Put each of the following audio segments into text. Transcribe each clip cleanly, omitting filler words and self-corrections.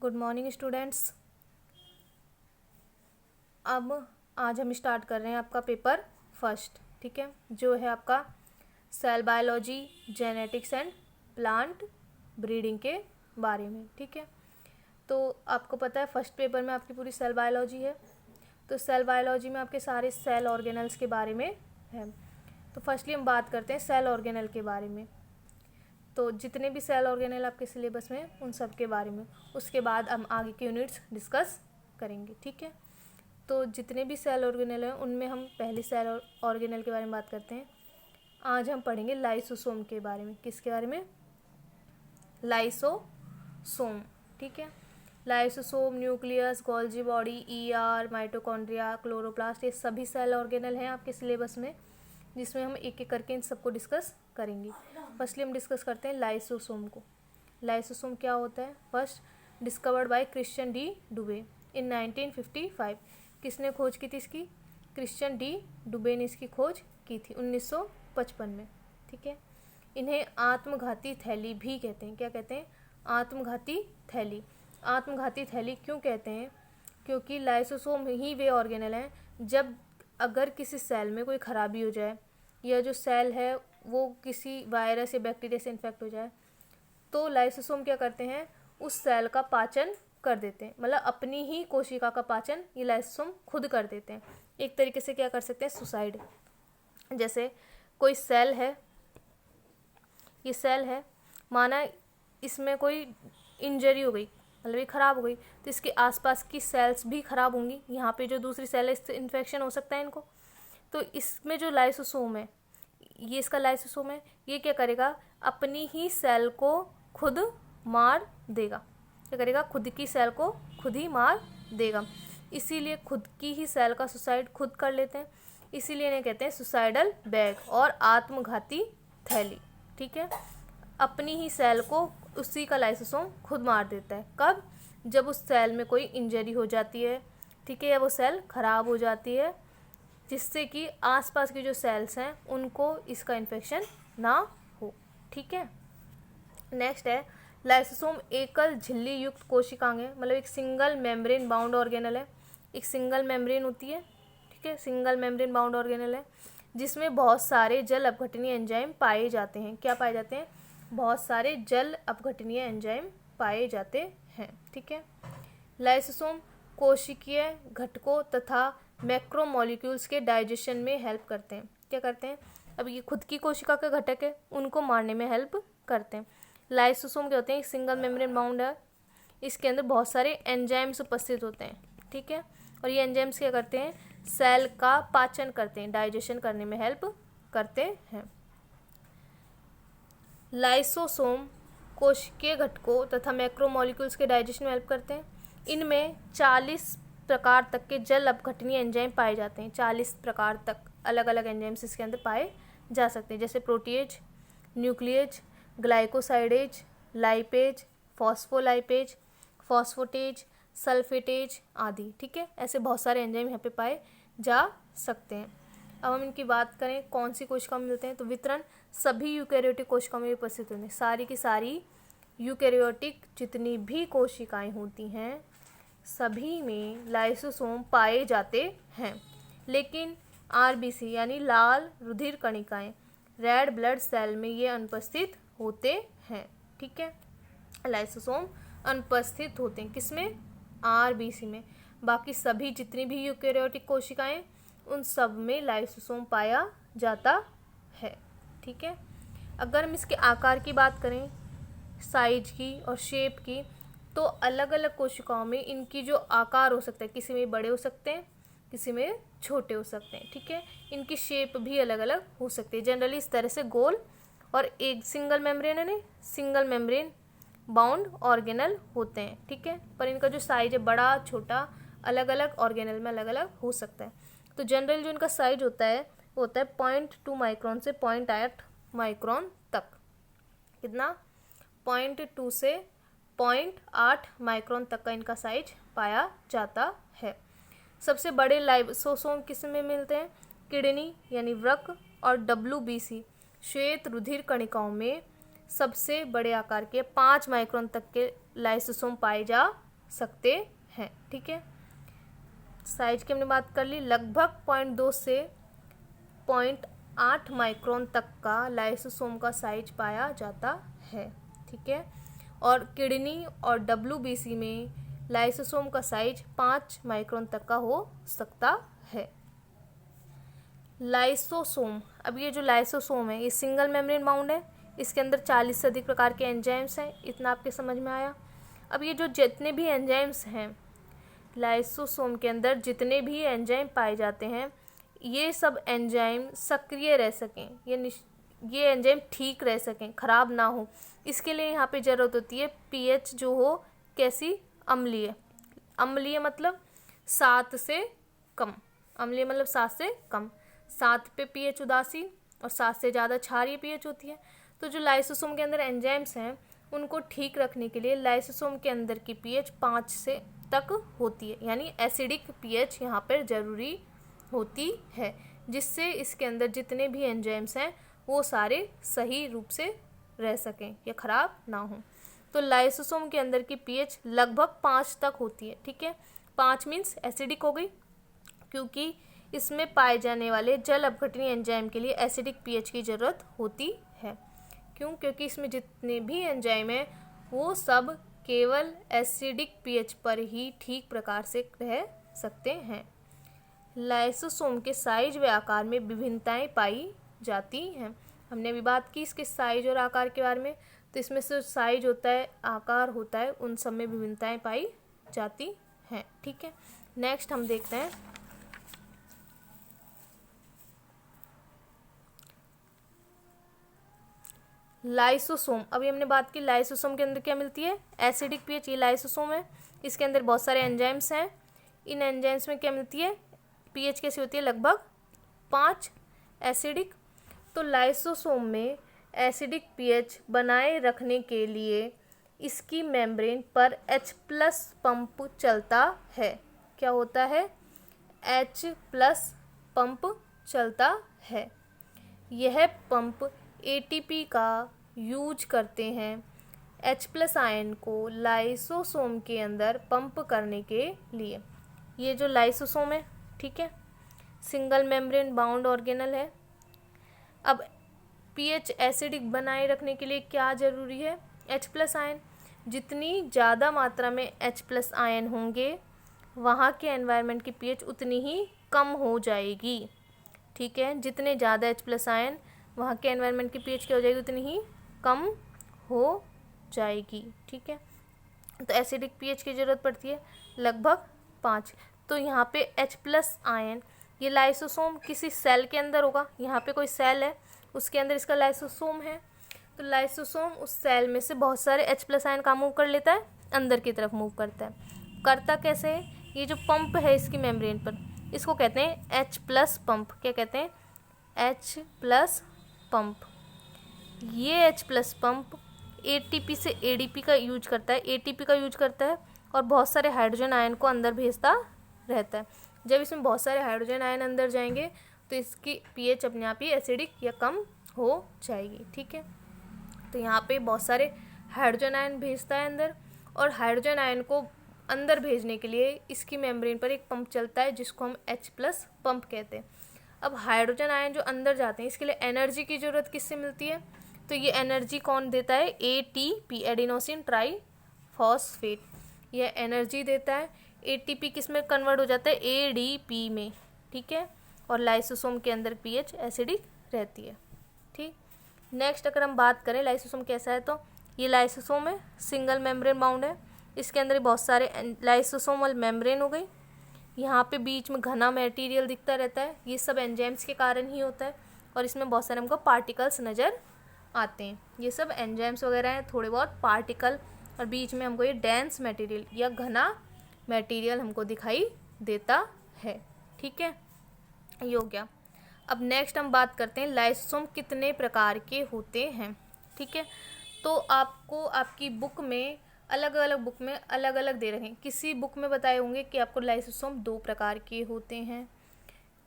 Good morning students. अब आज हम स्टार्ट कर रहे हैं आपका पेपर फर्स्ट, ठीक है, जो है आपका cell biology, genetics and plant breeding के बारे में, ठीक है। तो आपको पता है फर्स्ट पेपर में आपकी पूरी सेल बायोलॉजी है, तो सेल बायोलॉजी में आपके सारे सेल ऑर्गेनल्स के बारे में है। तो फर्स्टली हम बात करते हैं सेल ऑर्गेनल के बारे में। तो जितने भी सेल ऑर्गेनल आपके सिलेबस में उन सब के बारे में, उसके बाद हम आगे के यूनिट्स डिस्कस करेंगे, ठीक है। तो जितने भी सेल ऑर्गेनल हैं उनमें हम पहले सेल ऑर्गेनल के बारे में बात करते हैं। आज हम पढ़ेंगे लाइसोसोम के बारे में। किसके बारे में? लाइसोसोम, ठीक है। Lysosome, nucleus, Golgi body, ER, mitochondria, chloroplast, ये सभी सेल ऑर्गेनल हैं आपके सिलेबस में, जिसमें हम एक एक करके इन सबको डिस्कस करेंगे। फर्स्टली हम डिस्कस करते हैं लाइसोसोम को। लाइसोसोम क्या होता है? First discovered by Christian D डुबे इन 1955। किसने खोज की थी इसकी? क्रिश्चियन डी डुबे ने इसकी खोज की थी 1955 में, ठीक है। इन्हें आत्मघाती थैली भी कहते हैं। क्या कहते हैं? आत्मघाती थैली। आत्मघाती थैली क्यों कहते हैं? क्योंकि लाइसोसोम ही वे ऑर्गेनल हैं जब अगर किसी सेल में कोई खराबी हो जाए या जो सेल है वो किसी वायरस या बैक्टीरिया से इन्फेक्ट हो जाए, तो लाइसोसोम क्या करते हैं? उस सेल का पाचन कर देते हैं, मतलब अपनी ही कोशिका का पाचन ये लाइसोसोम खुद कर देते हैं। एक तरीके से क्या कर सकते हैं? सुसाइड। जैसे कोई सेल है, ये सेल है, माना इसमें कोई इंजरी हो गई, मतलब ये ख़राब हो गई, तो इसके आसपास की सेल्स भी ख़राब होंगी। यहाँ पे जो दूसरी सेल है इससे इन्फेक्शन हो सकता है इनको। तो इसमें जो लाइसोसोम है, ये इसका लाइसोसोम है, ये क्या करेगा? अपनी ही सेल को खुद मार देगा। क्या करेगा? खुद की सेल को खुद ही मार देगा। इसीलिए खुद की ही सेल का सुसाइड खुद कर लेते हैं, इसीलिए इन्हें कहते हैं सुसाइडल बैग और आत्मघाती थैली, ठीक है। अपनी ही सेल को उसी का लाइसोसोम खुद मार देता है। कब? जब उस सेल में कोई इंजरी हो जाती है, ठीक है, या वो सेल खराब हो जाती है, जिससे कि आसपास की जो सेल्स हैं उनको इसका इन्फेक्शन ना हो, ठीक है। नेक्स्ट है लाइसोसोम एकल झिल्ली युक्त कोशिकांग है, मतलब एक सिंगल मेम्ब्रेन बाउंड ऑर्गेनल है। एक सिंगल मेम्ब्रेन होती है, ठीक है, सिंगल मेम्ब्रेन बाउंड ऑर्गेनल है, जिसमें बहुत सारे जल अपघटनीय एंजाइम पाए जाते हैं। क्या पाए जाते हैं? बहुत सारे जल अपघटनीय एंजाइम पाए जाते हैं, ठीक है। लाइसोसोम कोशिकीय घटकों तथा मैक्रोमोलिक्यूल्स के डाइजेशन में हेल्प करते हैं। क्या करते हैं? अब ये खुद की कोशिका के घटक है, उनको मारने में हेल्प करते हैं। लाइसोसोम क्या होते हैं? एक सिंगल मेम्ब्रेन बाउंड है, इसके अंदर बहुत सारे एंजाइम्स उपस्थित होते हैं, ठीक है। और ये एंजाइम्स क्या करते हैं? सेल का पाचन करते हैं, डाइजेशन करने में हेल्प करते हैं। लाइसोसोम कोशिकीय घटकों तथा मैक्रोमोलिक्यूल्स के डाइजेशन में हेल्प करते हैं। इनमें 40 प्रकार तक के जल अपघटनीय एंजाइम पाए जाते हैं। 40 प्रकार तक अलग अलग एंजाइम्स इसके अंदर पाए जा सकते हैं, जैसे protease, nuclease, glycosidase, lipase, phospholipase, phosphatase, sulfatase आदि, ठीक है। ऐसे बहुत सारे एंजाइम यहाँ पे पाए जा सकते हैं। अब हम इनकी बात करें कौन सी कोशिका में मिलते हैं, तो वितरण सभी यूकैरियोटिक कोशिकाओं में उपस्थित होते हैं। सारी की सारी यूकैरियोटिक जितनी भी कोशिकाएं होती हैं सभी में लाइसोसोम पाए जाते हैं, लेकिन आरबीसी यानी लाल रुधिर कणिकाएं, रेड ब्लड सेल में ये अनुपस्थित होते हैं, ठीक है। लाइसोसोम अनुपस्थित होते हैं किसमें? आरबीसी में। बाकी सभी जितनी भी यूकैरियोटिक कोशिकाएं उन सब में लाइसोसोम पाया जाता है, ठीक है। अगर हम इसके आकार की बात करें, साइज की और शेप की, तो अलग अलग कोशिकाओं में इनकी जो आकार हो सकता है, किसी में बड़े हो सकते हैं, किसी में छोटे हो सकते हैं, ठीक है। इनकी शेप भी अलग अलग हो सकती है। जनरली इस तरह से गोल और एक सिंगल मेम्ब्रेन है ना, सिंगल मेम्ब्रेन बाउंड ऑर्गेनल होते हैं, ठीक है। पर इनका जो साइज है बड़ा छोटा अलग अलग ऑर्गेनल में अलग अलग हो सकता है। तो जनरल जो इनका साइज होता है वो होता है 0.2 माइक्रोन से 0.8 माइक्रोन तक। कितना? 0.2 से 0.8 माइक्रोन तक का इनका साइज पाया जाता है। सबसे बड़े लाइसोसोम किस में मिलते हैं? किडनी यानी वृक्क और WBC श्वेत रुधिर कणिकाओं में सबसे बड़े आकार के 5 माइक्रोन तक के लाइसोसोम पाए जा सकते हैं। ठीक है, साइज की हमने बात कर ली। लगभग 0.2 से 0.8 माइक्रोन तक का लाइसोसोम का साइज पाया जाता है। ठीक है, और किडनी और WBC में लाइसोसोम का साइज 5 माइक्रोन तक का हो सकता है। लाइसोसोम, अब ये जो लाइसोसोम है ये सिंगल मेम्ब्रेन बाउंड है, इसके अंदर 40 से अधिक प्रकार के एंजाइम्स हैं। इतना आपके समझ में आया। अब ये जो जितने भी एंजाइम्स हैं लाइसोसोम के अंदर, जितने भी एंजाइम पाए जाते हैं, ये सब एंजाइम सक्रिय रह सकें, ये एंजाइम ठीक रह सकें, खराब ना हो, इसके लिए यहाँ पे ज़रूरत होती है पीएच जो हो कैसी, अम्लीय। अम्लीय मतलब 7 से कम, अम्लीय मतलब 7 से कम। 7 पे पीएच उदासीन और 7 से ज़्यादा क्षारीय पीएच होती है। तो जो लाइसोसोम के अंदर एंजाइम्स हैं उनको ठीक रखने के लिए लाइसोसोम के अंदर की पीएच 5 से तक होती है, यानी एसिडिक पीएच यहाँ पर ज़रूरी होती है, जिससे इसके अंदर जितने भी एंजाइम्स हैं वो सारे सही रूप से रह सकें या ख़राब ना हो। तो लाइसोसोम के अंदर की पीएच लगभग 5 तक होती है। ठीक है, 5 मीन्स एसिडिक हो गई, क्योंकि इसमें पाए जाने वाले जल अपघटनी एंजाइम के लिए एसिडिक पीएच की ज़रूरत होती है। क्यों? क्योंकि इसमें जितने भी एंजाइम हैं वो सब केवल एसिडिक पीएच पर ही ठीक प्रकार से रह सकते हैं। लाइसोसोम के साइज व आकार में विभिन्नताएं पाई जाती हैं। हमने अभी बात की इसके साइज और आकार के बारे में, तो इसमें सिर्फ साइज होता है, आकार होता है, उन सब में विभिन्नताएं पाई जाती हैं। ठीक है, नेक्स्ट हम देखते हैं लाइसोसोम। अभी हमने बात की लाइसोसोम के अंदर क्या मिलती है, एसिडिक पीएच। ये लाइसोसोम है, इसके अंदर बहुत सारे एंजाइम्स हैं। इन एंजाइम्स में क्या मिलती है, पीएच कैसी होती है, लगभग 5 एसिडिक। तो लाइसोसोम में एसिडिक पीएच बनाए रखने के लिए इसकी मेम्ब्रेन पर H+ पंप चलता है। क्या होता है, H+ पंप चलता है। यह पंप ATP का यूज करते हैं H+ आयन को लाइसोसोम के अंदर पंप करने के लिए। ये जो लाइसोसोम है, ठीक है, सिंगल मेम्ब्रेन बाउंड ऑर्गेनल है। अब पीएच एसिडिक बनाए रखने के लिए क्या ज़रूरी है, H+ आयन। जितनी ज़्यादा मात्रा में H+ आयन होंगे वहाँ के एनवायरनमेंट की पीएच उतनी ही कम हो जाएगी। ठीक है, जितने ज़्यादा H+ आयन वहाँ के एनवायरनमेंट की पीएच क्या हो जाएगी, उतनी ही कम हो जाएगी। ठीक है, तो एसिडिक पीएच की ज़रूरत पड़ती है लगभग 5। तो यहाँ पे H+ आयन, ये लाइसोसोम किसी सेल के अंदर होगा, यहाँ पे कोई सेल है उसके अंदर इसका लाइसोसोम है। तो लाइसोसोम उस सेल में से बहुत सारे H+ आयन का मूव कर लेता है, अंदर की तरफ मूव करता है। करता कैसे है, ये जो पंप है इसकी मेम्ब्रेन पर, इसको कहते हैं H+ पंप। क्या कहते हैं, H+ पंप। ये H+ पंप ATP से ADP का यूज करता है, ATP का यूज करता है और बहुत सारे हाइड्रोजन आयन को अंदर भेजता रहता है। जब इसमें बहुत सारे हाइड्रोजन आयन अंदर जाएंगे तो इसकी पीएच अपने आप ही एसिडिक या कम हो जाएगी। ठीक है, तो यहाँ पे बहुत सारे हाइड्रोजन आयन भेजता है अंदर, और हाइड्रोजन आयन को अंदर भेजने के लिए इसकी मेम्ब्रेन पर एक पंप चलता है जिसको हम H+ पंप कहते हैं। अब हाइड्रोजन आयन जो अंदर जाते हैं इसके लिए एनर्जी की ज़रूरत किससे मिलती है, तो ये एनर्जी कौन देता है, ATP, एडिनोसिन ट्राईफॉस्फेट, यह एनर्जी देता है। ATP किस में कन्वर्ट हो जाता है, ADP में। ठीक है, और लाइसोसोम के अंदर पीएच एसिडिक रहती है। ठीक, नेक्स्ट अगर हम बात करें लाइसोसोम कैसा है, तो ये लाइसोसोम है, सिंगल मेम्ब्रेन बाउंड है। इसके अंदर बहुत सारे लाइसोसोमल मेम्ब्रेन हो गई, यहाँ पे बीच में घना मटेरियल दिखता रहता है, ये सब एंजाइम्स के कारण ही होता है। और इसमें बहुत सारे हमको पार्टिकल्स नज़र आते हैं, ये सब एंजाइम्स वगैरह हैं, थोड़े बहुत पार्टिकल, और बीच में हमको ये डेंस मटेरियल या घना मटेरियल हमको दिखाई देता है। ठीक है, ये हो गया। अब नेक्स्ट हम बात करते हैं लाइसोसोम कितने प्रकार के होते हैं। ठीक है, तो आपको आपकी बुक में अलग अलग बुक में अलग अलग दे रहे हैं। किसी बुक में बताए होंगे कि आपको लाइसोसोम 2 प्रकार के होते हैं,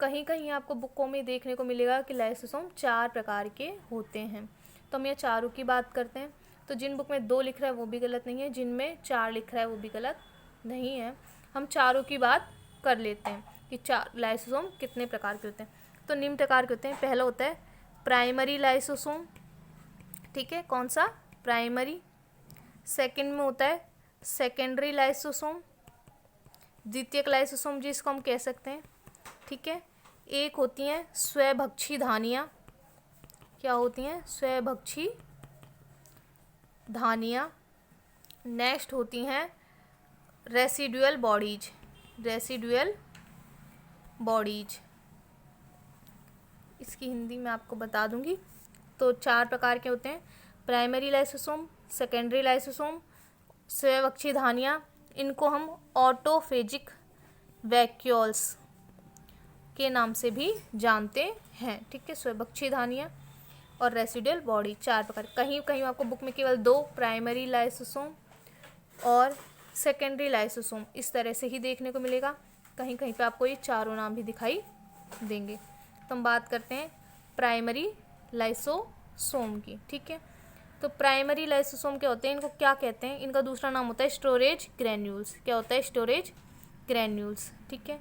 कहीं कहीं आपको बुकों में देखने को मिलेगा कि लाइसोसोम 4 प्रकार के होते हैं। तो हम ये चारों की बात करते हैं। तो जिन बुक में 2 लिख रहा है वो भी गलत नहीं है, जिनमें 4 लिख रहा है वो भी गलत नहीं है। हम चारों की बात कर लेते हैं कि चार लाइसोसोम कितने प्रकार के होते हैं। तो निम्न प्रकार के होते हैं। पहला होता है प्राइमरी लाइसोसोम, ठीक है, कौन सा, प्राइमरी। सेकंड में होता है सेकेंडरी लाइसोसोम, द्वितीयक लाइसोसोम जिसको हम कह सकते हैं, ठीक है। एक होती हैं स्वभक्षी धानियाँ, क्या होती हैं, स्वभक्षी धानियाँ। नेक्स्ट होती हैं रेसिडुअल बॉडीज, रेसिडुअल बॉडीज, इसकी हिंदी में आपको बता दूंगी। तो चार प्रकार के होते हैं, प्राइमरी लाइसोसोम, सेकेंडरी लाइसोसोम, स्वभक्षी धानियाँ। इनको हम ऑटोफेजिक वैक्यूल्स के नाम से भी जानते हैं, ठीक है। स्वभक्षी धानियाँ और रेसिडुअल बॉडी, चार प्रकार। कहीं कहीं आपको बुक में केवल दो, प्राइमरी लाइसोसोम और सेकेंडरी लाइसोसोम, इस तरह से ही देखने को मिलेगा। कहीं कहीं पे आपको ये चारों नाम भी दिखाई देंगे। तो हम बात करते हैं प्राइमरी लाइसोसोम की, ठीक है। तो प्राइमरी लाइसोसोम क्या होते हैं, इनको क्या कहते हैं, इनका दूसरा नाम होता है स्टोरेज ग्रैन्यूल्स। क्या होता है, स्टोरेज ग्रैन्यूल्स, ठीक है।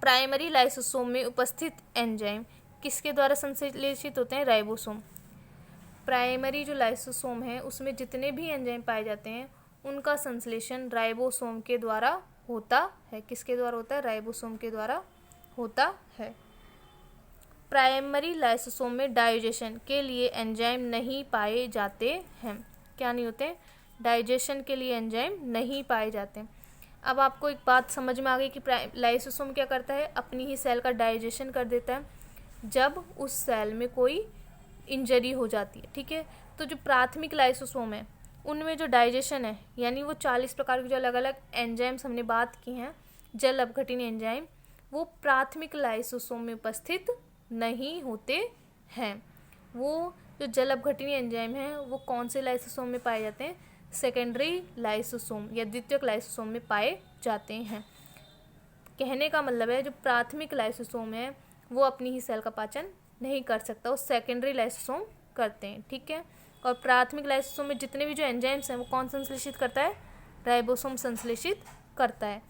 प्राइमरी लाइसोसोम में उपस्थित एंजाइम किसके द्वारा संश्लेषित होते हैं, राइबोसोम। प्राइमरी जो लाइसोसोम है उसमें जितने भी एंजाइम पाए जाते हैं उनका संश्लेषण राइबोसोम के द्वारा होता है। किसके द्वारा होता है, राइबोसोम के द्वारा होता है। प्राइमरी लाइसोसोम में डाइजेशन के लिए एंजाइम नहीं पाए जाते हैं। क्या नहीं होते, डाइजेशन के लिए एंजाइम नहीं पाए जाते। अब आपको एक बात समझ में आ गई कि लाइसोसोम क्या करता है, अपनी ही सेल का डाइजेशन कर देता है जब उस सेल में कोई इंजरी हो जाती है, ठीक है। तो जो प्राथमिक लाइसोसोम है उनमें जो डाइजेशन है, यानी वो 40 प्रकार के जो अलग अलग एंजाइम्स हमने बात की हैं, जल अपघटनीय एंजाइम, वो प्राथमिक लाइसोसोम में उपस्थित नहीं होते हैं। वो जो जल अपघटनीय एंजाइम हैं वो कौन से लाइसोसोम में पाए जाते हैं, सेकेंडरी लाइसोसोम या द्वितीयक लाइसोसोम में पाए जाते हैं। कहने का मतलब है जो प्राथमिक लाइसोसोम है वो अपनी ही सेल का पाचन नहीं कर सकता, वो सेकेंडरी लाइसोसोम करते हैं, ठीक है। और प्राथमिक लाइसोसोम में जितने भी जो एंजाइम्स हैं वो कौन संश्लेषित करता है, राइबोसोम संश्लेषित करता है।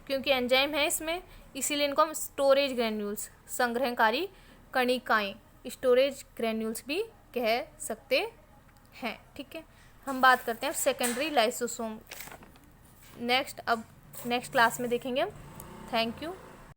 क्योंकि एंजाइम है इसमें, इसीलिए इनको हम स्टोरेज ग्रैन्यूल्स, संग्रहकारी कणिकाएं, स्टोरेज ग्रैन्यूल्स भी कह सकते हैं, ठीक है। हम बात करते हैं सेकेंडरी लाइसोसोम, अब नेक्स्ट क्लास में देखेंगे हम। Thank you.